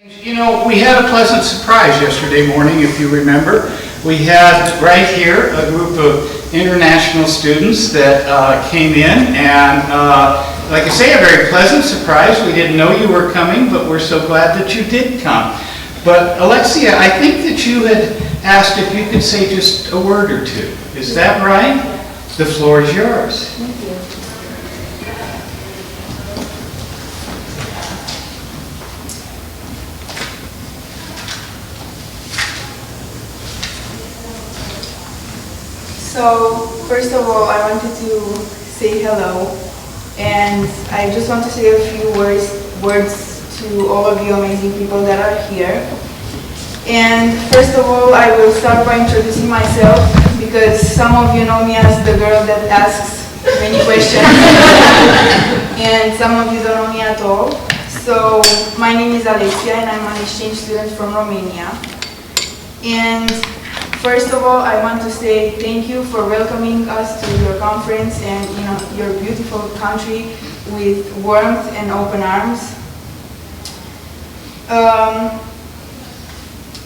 You know, we had a pleasant surprise yesterday morning, if you remember. We had right here a group of international students that came in, and like I say, a very pleasant surprise. We didn't know you were coming, but we're so glad that you did come. But Alexia, I think that you had asked if you could say just a word or two. Is that right? The floor is yours. Thank you. So, first of all, I wanted to say hello, and I just want to say a few words to all of you amazing people that are here. And first of all, I will start by introducing myself, because some of you know me as the girl that asks many questions, and some of you don't know me at all. So, my name is Alexia, and I'm an exchange student from Romania. And first of all, I want to say thank you for welcoming us to your conference and your beautiful country with warmth and open arms.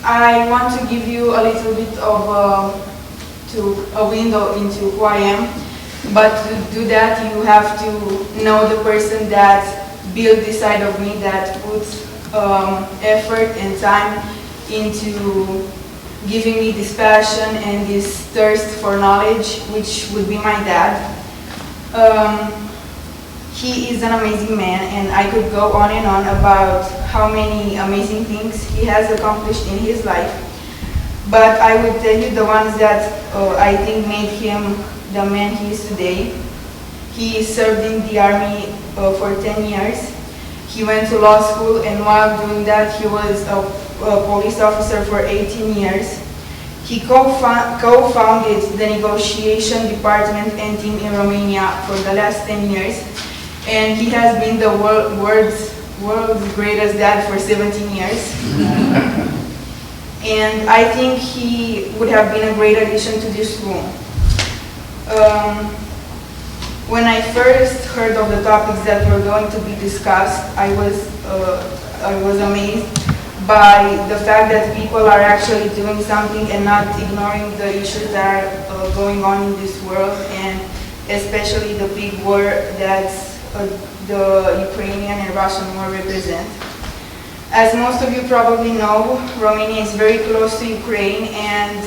I want to give you a little bit of a window into who I am, but to do that you have to know the person that built this side of me, that puts effort and time into giving me this passion and this thirst for knowledge, which would be my dad. He is an amazing man, and I could go on and on about how many amazing things he has accomplished in his life. But I would tell you the ones that I think made him the man he is today. He served in the army for 10 years. He went to law school, and while doing that, he was a police officer for 18 years. He co-founded the negotiation department and team in Romania for the last 10 years. And he has been the world's greatest dad for 17 years. And I think he would have been a great addition to this room. When I first heard of the topics that were going to be discussed, I was amazed by the fact that people are actually doing something and not ignoring the issues that are going on in this world, and especially the big war that the Ukrainian and Russian war represent. As most of you probably know, Romania is very close to Ukraine, and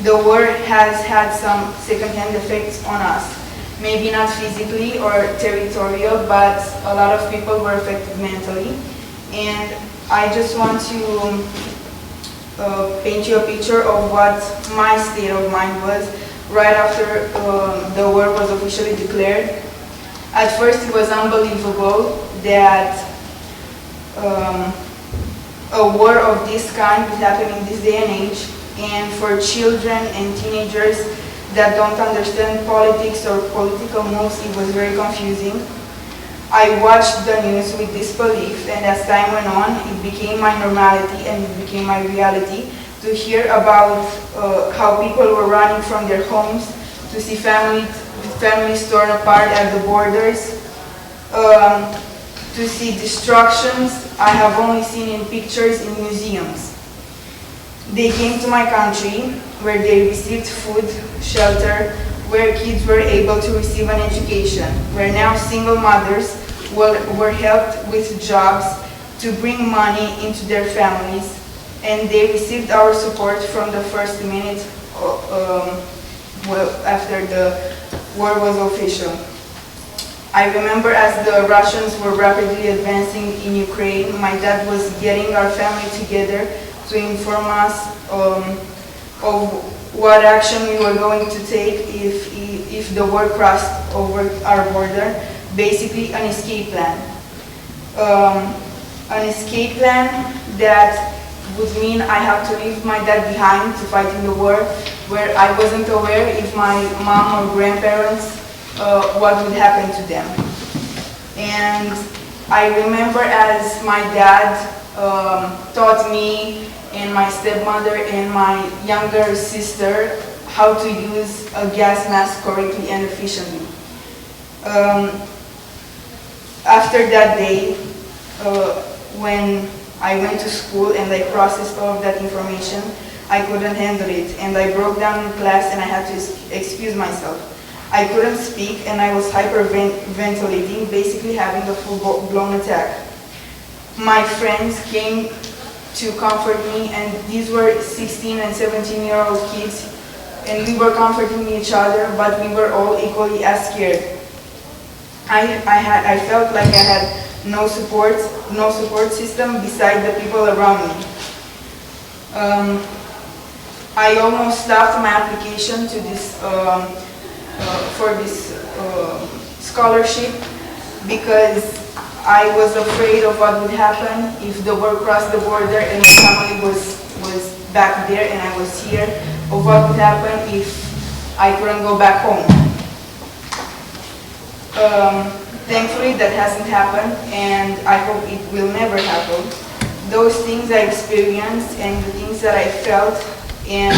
the war has had some second-hand effects on us. Maybe not physically or territorial, but a lot of people were affected mentally. And I just want to paint you a picture of what my state of mind was right after the war was officially declared. At first, it was unbelievable that a war of this kind would happen in this day and age, and for children and teenagers that don't understand politics or political moves, it was very confusing. I watched the news with disbelief, and as time went on, it became my normality and it became my reality to hear about how people were running from their homes, to see families torn apart at the borders, to see destructions I have only seen in pictures in museums. They came to my country, where they received food, shelter, where kids were able to receive an education, where now single mothers were helped with jobs to bring money into their families, and they received our support from the first minute after the war was official. I remember as the Russians were rapidly advancing in Ukraine, my dad was getting our family together to inform us of what action we were going to take if the war crossed over our border, basically an escape plan. An escape plan that would mean I have to leave my dad behind to fight in the war, where I wasn't aware if my mom or grandparents, what would happen to them. And I remember as my dad taught me and my stepmother and my younger sister how to use a gas mask correctly and efficiently. After that day, when I went to school and I processed all of that information. I couldn't handle it, and I broke down in class and I had to excuse myself. I couldn't speak and I was hyperventilating, basically having a full-blown attack. My friends came to comfort me, and these were 16 and 17-year-old kids, and we were comforting each other, but we were all equally as scared. I felt like I had no support system beside the people around me. I almost stopped my application to this for this scholarship because I was afraid of what would happen if the work crossed the border and my family was back there and I was here, of what would happen if I couldn't go back home. Thankfully that hasn't happened, and I hope it will never happen. Those things I experienced and the things that I felt and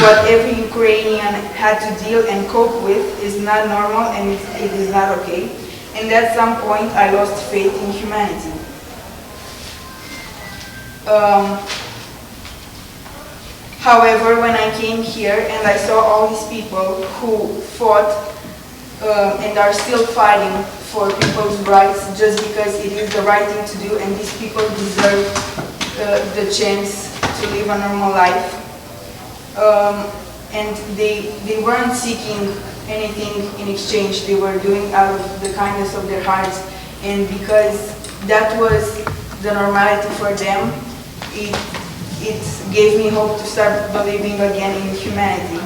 what every Ukrainian had to deal and cope with is not normal, and it is not okay. And at some point I lost faith in humanity. However, when I came here and I saw all these people who fought and are still fighting for people's rights just because it is the right thing to do, and these people deserve the chance to live a normal life. And they weren't seeking anything in exchange. They were doing out of the kindness of their hearts, and because that was the normality for them, it gave me hope to start believing again in humanity.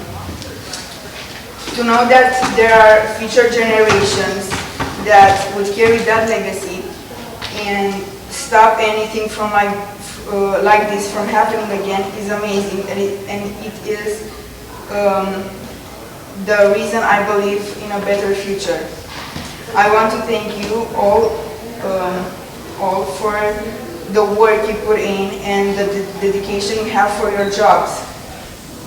To know that there are future generations that would carry that legacy and stop anything from like this from happening again is amazing, and it is the reason I believe in a better future. I want to thank you all for the work you put in and the dedication you have for your jobs.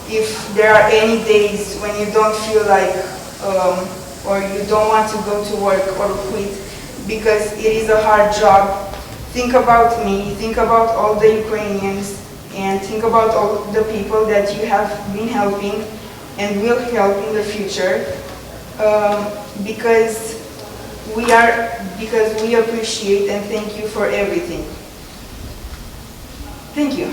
If there are any days when you don't feel like or you don't want to go to work or quit because it is a hard job, think about me, think about all the Ukrainians, and think about all the people that you have been helping and will help in the future, because we appreciate and thank you for everything. Thank you.